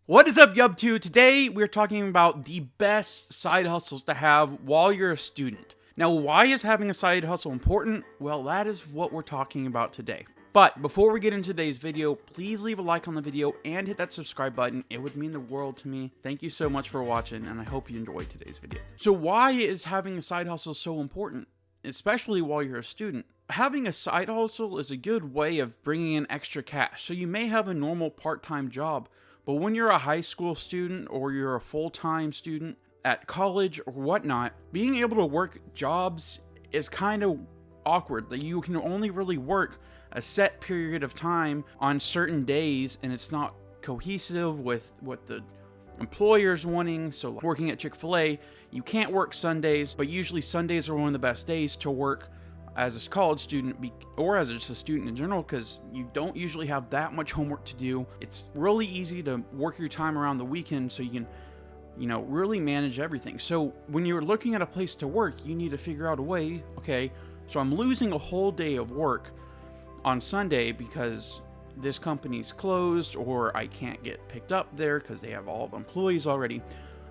What is up, Yub2? Today we're talking about the best side hustles to have while you're a student. Now, why is having a side hustle important? Well, that is what we're talking about today. But before we get into today's video, please leave a like on the video and hit that subscribe button. It would mean the world to me. Thank you so much for watching, and I hope you enjoyed today's video. So why is having a side hustle so important, especially while you're a student? Having a side hustle is a good way of bringing in extra cash. So you may have a normal part-time job, but when you're a high school student or you're a full-time student at college or whatnot, being able to work jobs is kind of awkward. That you can only really work a set period of time on certain days, and it's not cohesive with what the employer's wanting. So like working at Chick-fil-A, you can't work Sundays, but usually Sundays are one of the best days to work as a college student or as just a student in general, because you don't usually have that much homework to do. It's really easy to work your time around the weekend so you can, really manage everything. So when you're looking at a place to work, you need to figure out a way, okay, so I'm losing a whole day of work on Sunday because this company's closed or I can't get picked up there because they have all the employees already.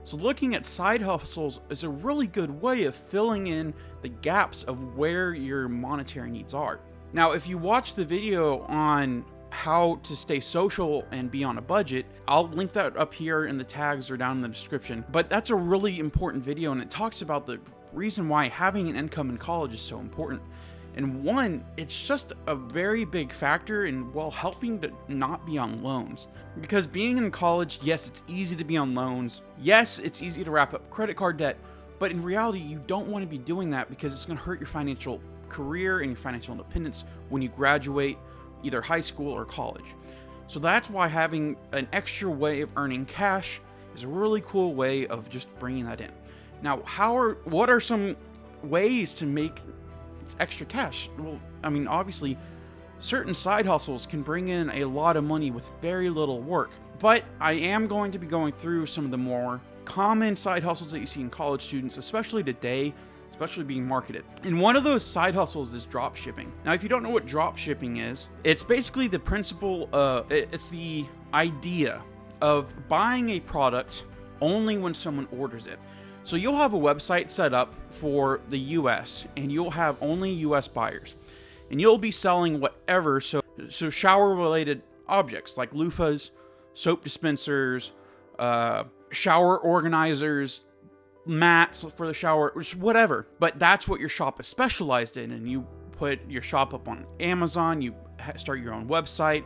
So looking at side hustles is a really good way of filling in the gaps of where your monetary needs are. Now, if you watch the video on how to stay social and be on a budget, I'll link that up here in the tags or down in the description. But that's a really important video, and it talks about the reason why having an income in college is so important. And one, it's just a very big factor in, helping to not be on loans. Because being in college, yes, it's easy to be on loans. Yes, it's easy to wrap up credit card debt. But in reality, you don't want to be doing that because it's going to hurt your financial career and your financial independence when you graduate either high school or college. So that's why having an extra way of earning cash is a really cool way of just bringing that in. Now, what are some ways to make extra cash? Well, I mean, obviously, certain side hustles can bring in a lot of money with very little work. But I am going to be going through some of the more common side hustles that you see in college students, especially today, especially being marketed. And one of those side hustles is drop shipping. Now, if you don't know what drop shipping is, it's basically the principle, it's the idea of buying a product only when someone orders it. So you'll have a website set up for the US and you'll have only US buyers. And you'll be selling whatever, so shower related objects like loofahs, soap dispensers, shower organizers, mats for the shower, whatever. But that's what your shop is specialized in, and you put your shop up on Amazon, you start your own website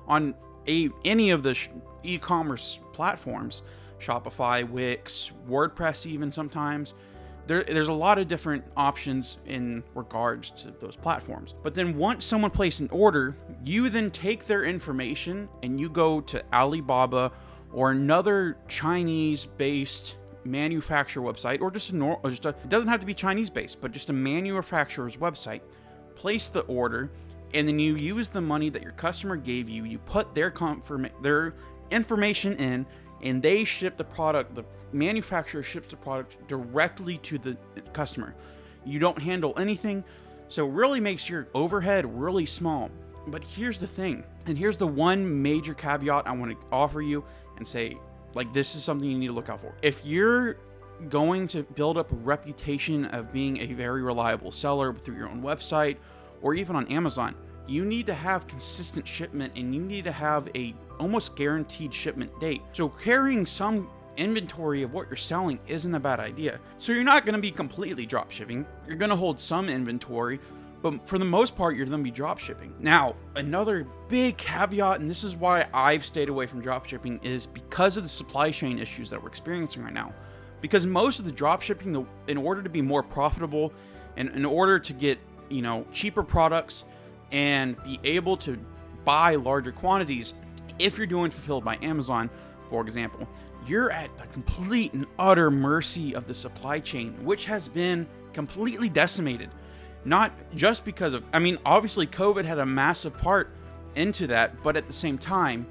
on any of the e-commerce platforms, Shopify, Wix, WordPress even sometimes. There's a lot of different options in regards to those platforms. But then once someone places an order, you then take their information and you go to Alibaba or another Chinese-based manufacturer website, or it doesn't have to be Chinese-based, but just a manufacturer's website. Place the order, and then you use the money that your customer gave you. You put their information in, and they ship the product. The manufacturer ships the product directly to the customer. You don't handle anything, so it really makes your overhead really small. But here's the thing, and here's the one major caveat I want to offer you and say, like, this is something you need to look out for. If you're going to build up a reputation of being a very reliable seller through your own website or even on Amazon, you need to have consistent shipment, and you need to have a almost guaranteed shipment date. So carrying some inventory of what you're selling isn't a bad idea. So you're not going to be completely drop shipping. You're going to hold some inventory, but for the most part, you're going to be drop shipping. Now, another big caveat, and this is why I've stayed away from drop shipping, is because of the supply chain issues that we're experiencing right now. Because most of the drop shipping, in order to be more profitable and in order to get, cheaper products and be able to buy larger quantities, if you're doing fulfilled by Amazon, for example, you're at the complete and utter mercy of the supply chain, which has been completely decimated. Not just because of, obviously COVID had a massive part into that, but at the same time,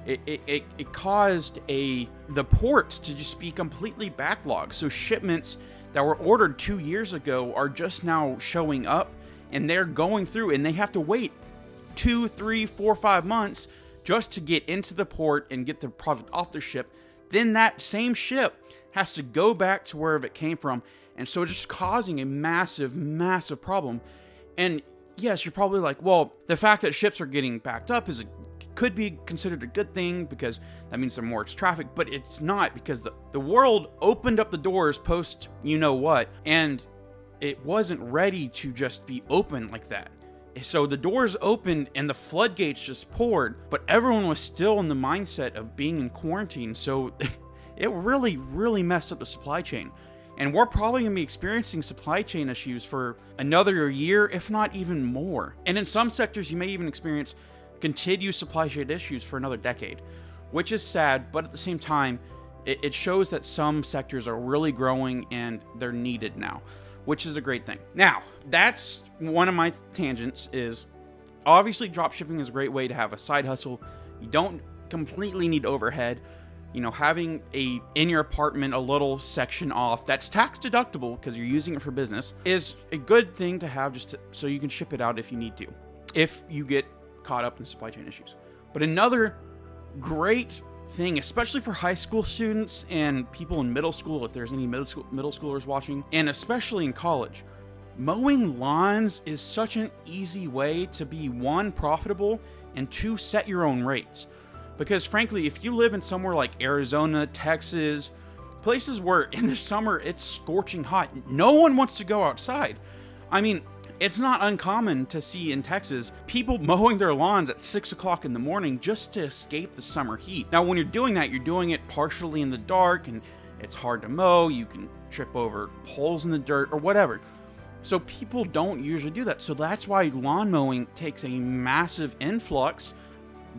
it caused the ports to just be completely backlogged. So shipments that were ordered 2 years ago are just now showing up, and they're going through, and they have to wait 2, 3, 4, 5 months just to get into the port and get the product off the ship. Then that same ship has to go back to wherever it came from. And so it's just causing a massive, massive problem. And yes, you're probably like, well, the fact that ships are getting backed up could be considered a good thing because that means there more traffic, but it's not, because the world opened up the doors post you know what, and it wasn't ready to just be open like that. So the doors opened and the floodgates just poured, but everyone was still in the mindset of being in quarantine. So it really, really messed up the supply chain. And we're probably going to be experiencing supply chain issues for another year, if not even more. And in some sectors, you may even experience continued supply chain issues for another decade, which is sad, but at the same time, it shows that some sectors are really growing and they're needed now, which is a great thing. Now, that's one of my tangents. Is obviously dropshipping is a great way to have a side hustle. You don't completely need overhead. You know, having in your apartment a little section off that's tax deductible because you're using it for business is a good thing to have, so you can ship it out if you need to, if you get caught up in supply chain issues. But another great thing, especially for high school students and people in middle school, if there's any middle schoolers watching, and especially in college, mowing lawns is such an easy way to be, one, profitable, and two, set your own rates. Because frankly, if you live in somewhere like Arizona, Texas, places where in the summer it's scorching hot, no one wants to go outside. I mean, it's not uncommon to see in Texas people mowing their lawns at 6 o'clock in the morning just to escape the summer heat. Now, when you're doing that, you're doing it partially in the dark and it's hard to mow. You can trip over holes in the dirt or whatever. So people don't usually do that. So that's why lawn mowing takes a massive influx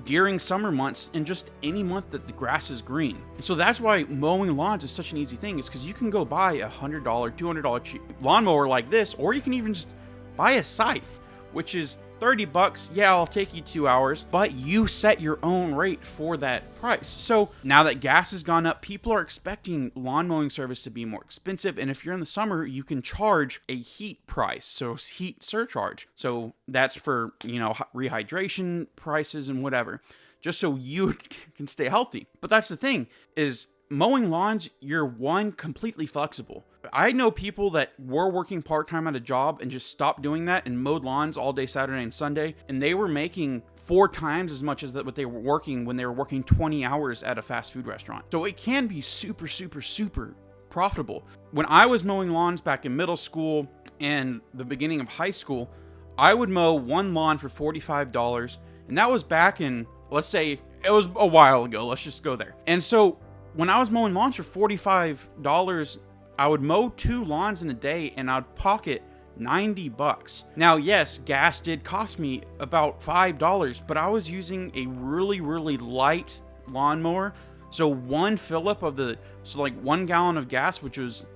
during summer months and just any month that the grass is green. And so that's why mowing lawns is such an easy thing, is because you can go buy a $100, $200 cheap lawnmower like this, or you can even just buy a scythe, which is $30. Yeah, I'll take you 2 hours, but you set your own rate for that price. So now that gas has gone up, people are expecting lawn mowing service to be more expensive. And if you're in the summer, you can charge a heat price, so heat surcharge. So that's for, rehydration prices and whatever, just so you can stay healthy. But that's the thing, is mowing lawns, you're completely flexible. I know people that were working part-time at a job and just stopped doing that and mowed lawns all day Saturday and Sunday, and they were making 4 times as much as what they were working when they were working 20 hours at a fast food restaurant. So it can be super, super, super profitable. When I was mowing lawns back in middle school and the beginning of high school, I would mow one lawn for $45, and that was back in, let's say, it was a while ago. Let's just go there. And so when I was mowing lawns for $45, I would mow 2 lawns in a day and I'd pocket $90. Now, yes, gas did cost me about $5, but I was using a really, really light lawnmower. So one fill up of 1 gallon of gas,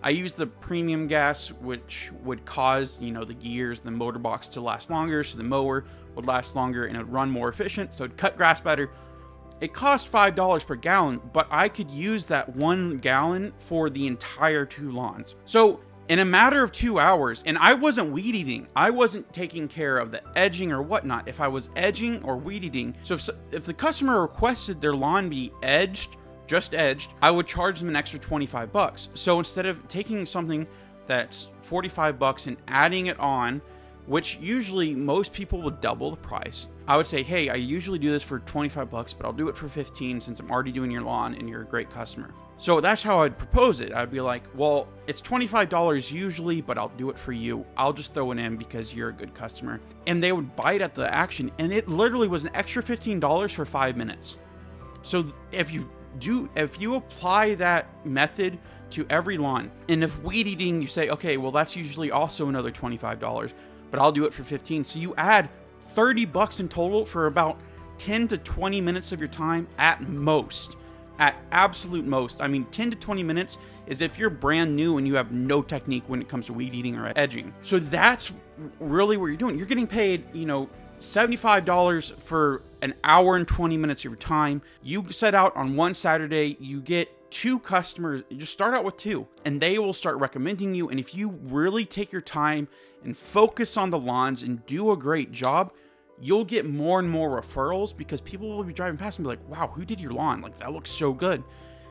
I used the premium gas, which would cause, the gears, the motor box to last longer. So the mower would last longer and it would run more efficient. So it'd cut grass better. It cost $5 per gallon, but I could use that 1 gallon for the entire 2 lawns. So in a matter of 2 hours, and I wasn't weed eating. I wasn't taking care of the edging or whatnot. If I was edging or weed eating, so if the customer requested their lawn be just edged, I would charge them an extra $25. So instead of taking something that's $45 and adding it on, which usually most people would double the price, I would say, hey, I usually do this for $25, but I'll do it for $15 since I'm already doing your lawn and you're a great customer. So that's how I'd propose it. I'd be like, well, it's $25 usually, but I'll do it for you. I'll just throw it in because you're a good customer. And they would bite at the action. And it literally was an extra $15 for 5 minutes. So if you apply that method to every lawn, and if weed eating, you say, okay, well, that's usually also another $25, but I'll do it for $15. So you add $30 in total for about 10 to 20 minutes of your time at most. At absolute most. I mean, 10 to 20 minutes is if you're brand new and you have no technique when it comes to weed eating or edging. So that's really what you're doing. You're getting paid, $75 for an hour and 20 minutes of your time. You set out on one Saturday, you get 2 customers. You just start out with 2 and they will start recommending you. And if you really take your time and focus on the lawns and do a great job, you'll get more and more referrals because people will be driving past and be like, wow, who did your lawn? Like, that looks so good.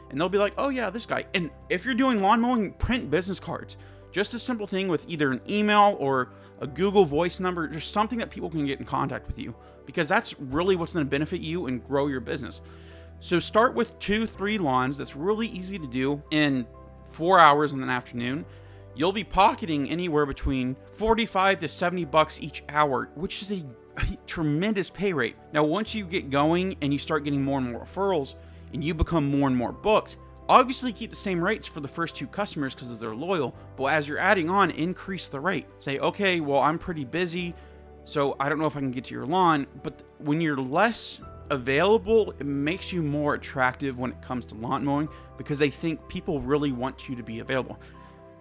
And they'll be like, oh yeah, this guy. And if you're doing lawn mowing, print business cards. Just a simple thing with either an email or a Google Voice number, just something that people can get in contact with you, because that's really what's going to benefit you and grow your business. So start with 2-3 lawns. That's really easy to do in 4 hours in the afternoon. You'll be pocketing anywhere between $45 to $70 each hour, which is a tremendous pay rate. Now, once you get going and you start getting more and more referrals and you become more and more booked, obviously keep the same rates for the first 2 customers because they're loyal, but as you're adding on, increase the rate. Say, okay, well, I'm pretty busy, so I don't know if I can get to your lawn. But when you're less available, it makes you more attractive when it comes to lawn mowing, because they think people really want you to be available.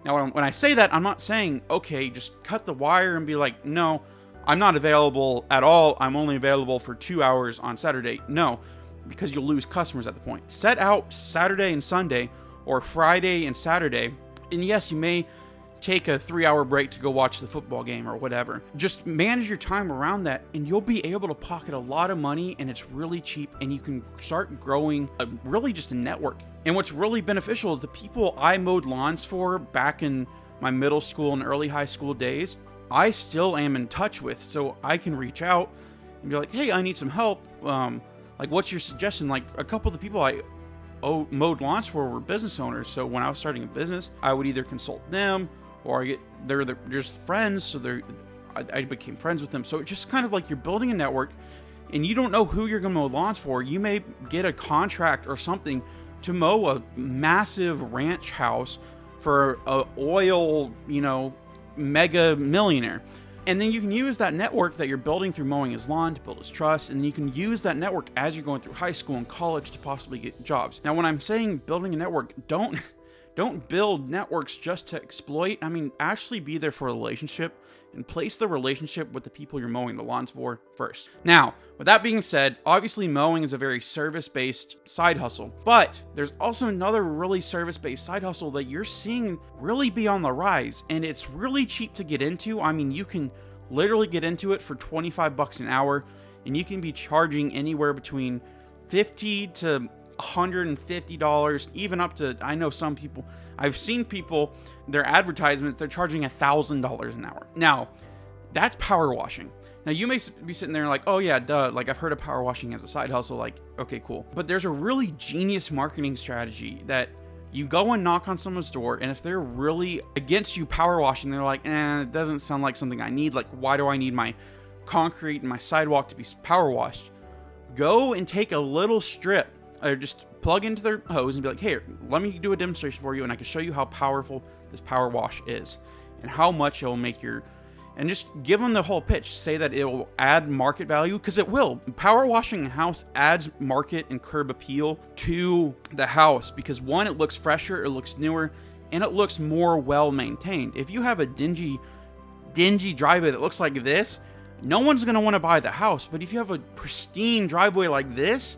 Now, when I say that, I'm not saying, okay, just cut the wire and be like, no, I'm not available at all. I'm only available for 2 hours on Saturday. No, because you'll lose customers at the point. Set out Saturday and Sunday, or Friday and Saturday. And yes, you may take a 3-hour break to go watch the football game or whatever. Just manage your time around that, and you'll be able to pocket a lot of money, and it's really cheap, and you can start growing really just a network. And what's really beneficial is the people I mowed lawns for back in my middle school and early high school days, I still am in touch with, so I can reach out and be like, hey, I need some help. Like, what's your suggestion? Like, a couple of the people I mowed lawns for were business owners. So when I was starting a business, I would either consult them, or they're just friends. So I became friends with them. So it's just kind of like you're building a network, and you don't know who you're going to mow lawns for. You may get a contract or something to mow a massive ranch house for a oil, mega millionaire. And then you can use that network that you're building through mowing his lawn to build his trust. And then you can use that network as you're going through high school and college to possibly get jobs. Now, when I'm saying building a network, don't build networks just to exploit. I mean, actually be there for a relationship, and place the relationship with the people you're mowing the lawns for first. Now, with that being said, obviously mowing is a very service-based side hustle, but there's also another really service-based side hustle that you're seeing really be on the rise, and it's really cheap to get into. I mean, you can literally get into it for $25 an hour, and you can be charging anywhere between $50 to $150, even up to, I know some people, I've seen people, their advertisements, they're charging $1,000 an hour. Now, that's power washing. Now, you may be sitting there like, oh yeah, duh, like I've heard of power washing as a side hustle, like, okay, cool. But there's a really genius marketing strategy that you go and knock on someone's door, and if they're really against you power washing, they're like, it doesn't sound like something I need. Like, why do I need my concrete and my sidewalk to be power washed? Go and take a little strip, or just plug into their hose and be like, hey, let me do a demonstration for you, and I can show you how powerful this power wash is and how much it'll make and just give them the whole pitch. Say that it will add market value, because it will. Power washing a house adds market and curb appeal to the house, because one, it looks fresher, it looks newer, and it looks more well maintained. If you have a dingy driveway that looks like this, no one's going to want to buy the house. But if you have a pristine driveway like this,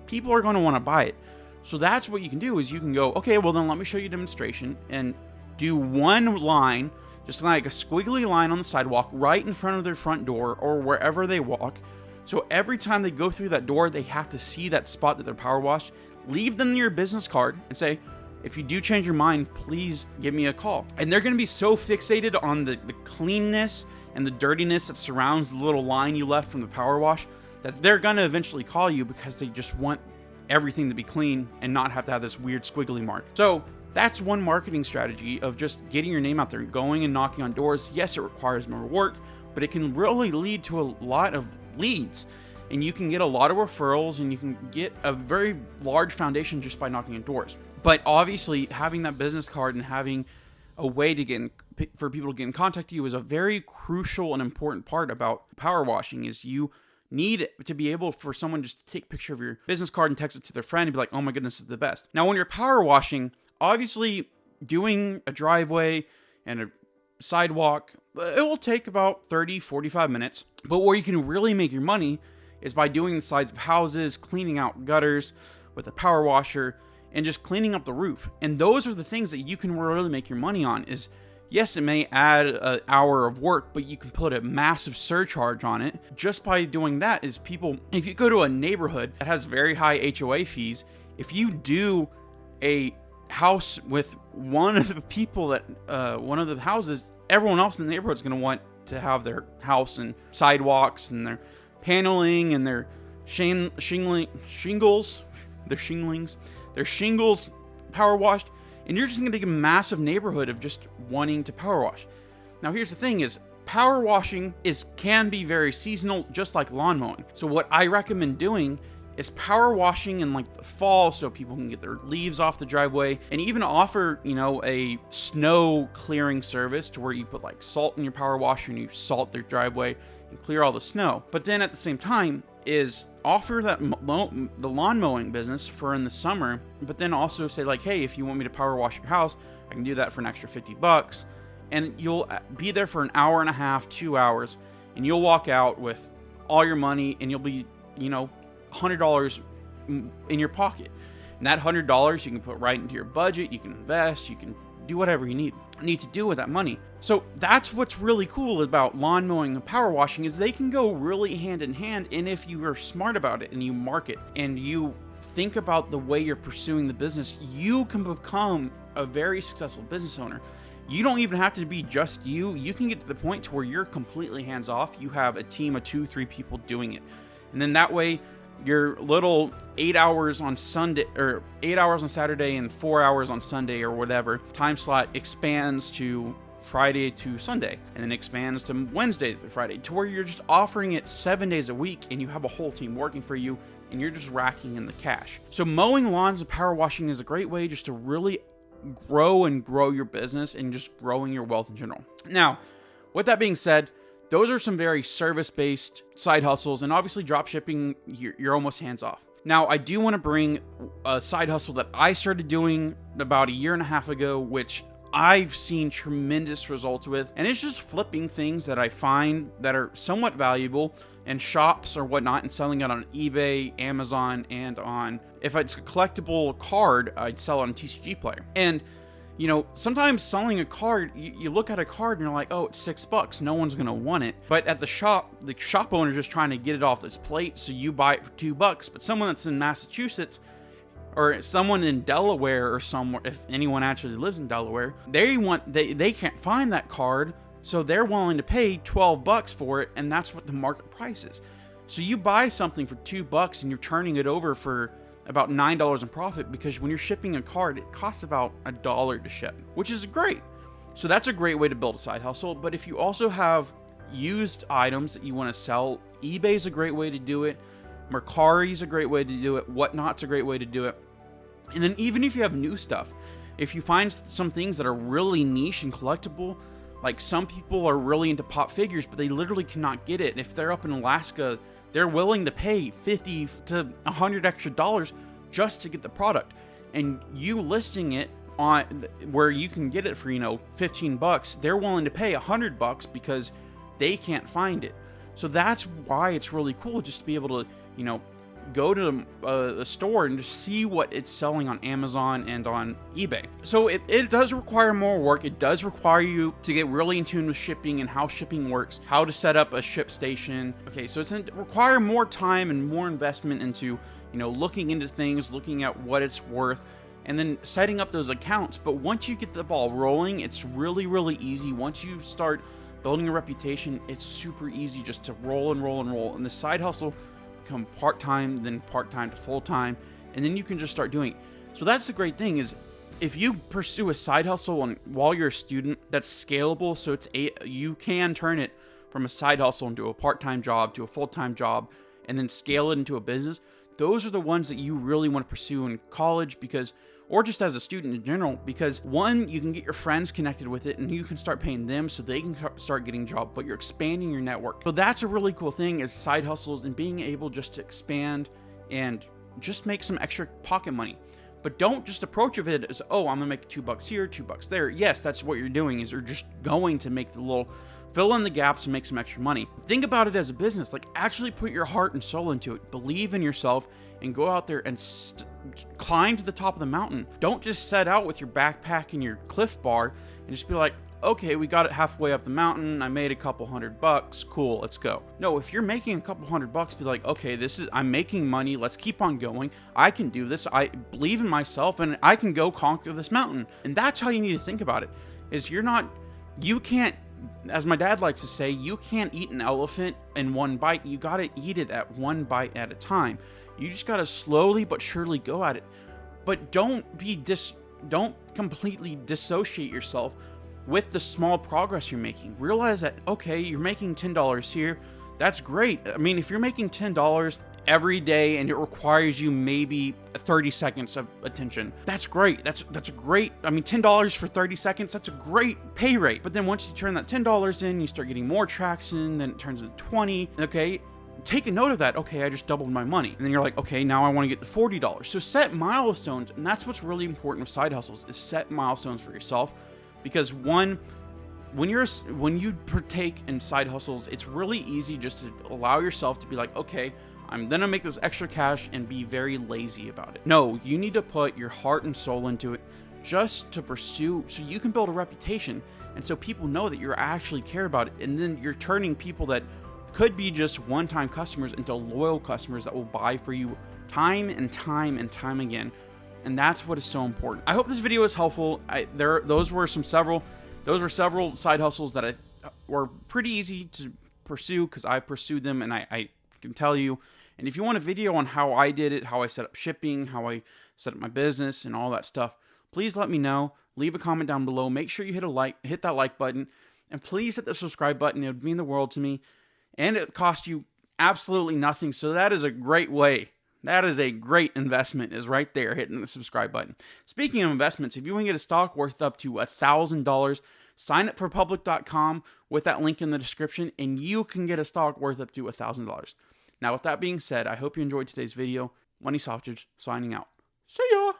people are going to want to buy it. So that's what you can do, is you can go, okay, well then let me show you a demonstration, and do one line, just like a squiggly line on the sidewalk right in front of their front door or wherever they walk. So every time they go through that door, they have to see that spot that they're power washed. Leave them your business card and say, if you do change your mind, please give me a call. And they're going to be so fixated on the cleanness and the dirtiness that surrounds the little line you left from the power wash, that they're going to eventually call you, because they just want everything to be clean and not have to have this weird squiggly mark. So that's one marketing strategy of just getting your name out there, going and knocking on doors. Yes, it requires more work, but it can really lead to a lot of leads, and you can get a lot of referrals, and you can get a very large foundation just by knocking on doors. But obviously, having that business card and having a way to for people to get in contact with you is a very crucial and important part about power washing. Is you need to be able for someone just to take a picture of your business card and text it to their friend and be like, oh my goodness, this is the best. Now, when you're power washing, obviously doing a driveway and a sidewalk, it will take about 30-45 minutes. But where you can really make your money is by doing the sides of houses, cleaning out gutters with a power washer, and just cleaning up the roof. And those are the things that you can really make your money on. Is Yes, it may add an hour of work, but you can put a massive surcharge on it. Just by doing that is people, if you go to a neighborhood that has very high HOA fees, if you do a house with one of the people that, one of the houses, everyone else in the neighborhood is going to want to have their house and sidewalks and their paneling and their shingles power washed, and you're just going to get a massive neighborhood of just wanting to power wash. Now here's the thing is, power washing can be very seasonal, just like lawn mowing. So what I recommend doing is power washing in like the fall, so people can get their leaves off the driveway, and even offer, a snow clearing service to where you put like salt in your power washer and you salt their driveway and clear all the snow. But then at the same time is offer that the lawn mowing business for in the summer, but then also say like, hey, if you want me to power wash your house, I can do that for an extra $50, and you'll be there for an hour and a half, 2 hours, and you'll walk out with all your money, and you'll be, $100 in your pocket. And that $100 you can put right into your budget, you can invest, you can do whatever you need to do with that money. So that's what's really cool about lawn mowing and power washing, is they can go really hand in hand. And if you are smart about it and you market and you think about the way you're pursuing the business, you can become a very successful business owner. You don't even have to be just you. You can get to the point to where you're completely hands off. You have a team of 2-3 people doing it. And then that way your little 8 hours on Sunday, or 8 hours on Saturday and 4 hours on Sunday or whatever time slot expands to Friday to Sunday, and then expands to Wednesday to Friday, to where you're just offering it 7 days a week, and you have a whole team working for you, and you're just racking in the cash. So mowing lawns and power washing is a great way just to really grow your business and just growing your wealth in general. Now, with that being said, those are some very service-based side hustles, and obviously drop shipping, you're almost hands-off. Now, I do want to bring a side hustle that I started doing about 1.5 years ago, which I've seen tremendous results with, and it's just flipping things that I find that are somewhat valuable in shops or whatnot, and selling it on eBay, Amazon, and if it's a collectible card, I'd sell it on TCG Player. And sometimes selling a card, you look at a card and you're like, oh, it's $6. No one's going to want it. But at the shop owner's just trying to get it off this plate. So you buy it for $2. But someone that's in Massachusetts, or someone in Delaware or somewhere, if anyone actually lives in Delaware, they can't find that card. So they're willing to pay $12 for it. And that's what the market price is. So you buy something for $2 and you're turning it over for about $9 in profit, because when you're shipping a card, it costs about $1 to ship, which is great. So that's a great way to build a side hustle. But if you also have used items that you want to sell, eBay's a great way to do it. Mercari's a great way to do it. Whatnot's a great way to do it. And then even if you have new stuff, if you find some things that are really niche and collectible, like some people are really into pop figures, but they literally cannot get it. And if they're up in Alaska, they're willing to pay $50 to $100 extra just to get the product. And you listing it on where you can get it for, $15, they're willing to pay $100 because they can't find it. So that's why it's really cool just to be able to, go to a store and just see what it's selling on Amazon and on eBay. So it does require more work. It does require you to get really in tune with shipping and how shipping works, how to set up a ship station. Okay, so it's require more time and more investment into, looking into things, looking at what it's worth, and then setting up those accounts. But once you get the ball rolling, it's really, really easy. Once you start building a reputation, it's super easy just to roll and roll and roll. And the side hustle become part-time, then part-time to full-time, and then you can just start doing it. So that's the great thing, is if you pursue a side hustle while you're a student that's scalable, so you can turn it from a side hustle into a part-time job to a full-time job, and then scale it into a business. Those are the ones that you really want to pursue in college, or just as a student in general, because one, you can get your friends connected with it and you can start paying them so they can start getting jobs, but you're expanding your network. So that's a really cool thing, is side hustles and being able just to expand and just make some extra pocket money. But don't just approach it as, oh, I'm gonna make $2 here, $2 there. Yes, that's what you're doing, is you're just going to make the little, fill in the gaps and make some extra money. Think about it as a business. Like, actually put your heart and soul into it. Believe in yourself and go out there and climb to the top of the mountain. Don't just set out with your backpack and your Cliff Bar and just be like, okay, we got it halfway up the mountain, I made a couple $100, cool, let's go. No, if you're making a couple $100, be like, okay, I'm making money, let's keep on going, I can do this, I believe in myself, and I can go conquer this mountain. And that's how you need to think about it, is you can't, as my dad likes to say, you can't eat an elephant in one bite, you gotta eat it at one bite at a time. You just gotta slowly but surely go at it. But don't completely dissociate yourself with the small progress you're making. Realize that, okay, you're making $10 here. That's great. I mean, if you're making $10 every day and it requires you maybe 30 seconds of attention, that's great. That's a great, I mean, $10 for 30 seconds, that's a great pay rate. But then once you turn that $10 in, you start getting more traction, then it turns into 20. Okay, take a note of that. Okay, I just doubled my money. And then you're like, okay, now I want to get to $40. So set milestones. And that's what's really important with side hustles, is set milestones for yourself. Because when you partake in side hustles, it's really easy just to allow yourself to be like, okay, I'm gonna make this extra cash and be very lazy about it. No, you need to put your heart and soul into it just to pursue, so you can build a reputation, and so people know that you actually care about it. And then you're turning people that could be just one-time customers into loyal customers that will buy for you time and time and time again. And that's what is so important. I hope this video is helpful. Those were several side hustles that were pretty easy to pursue because I pursued them, and I can tell you. And if you want a video on how I did it, how I set up shipping, how I set up my business and all that stuff, please let me know. Leave a comment down below. Make sure you hit that like button, and please hit the subscribe button. It would mean the world to me, and it costs you absolutely nothing. So that is a great way. That is a great investment, is right there, hitting the subscribe button. Speaking of investments, if you want to get a stock worth up to $1,000, sign up for public.com with that link in the description, and you can get a stock worth up to $1,000. Now, with that being said, I hope you enjoyed today's video. Money Sausage, signing out. See ya!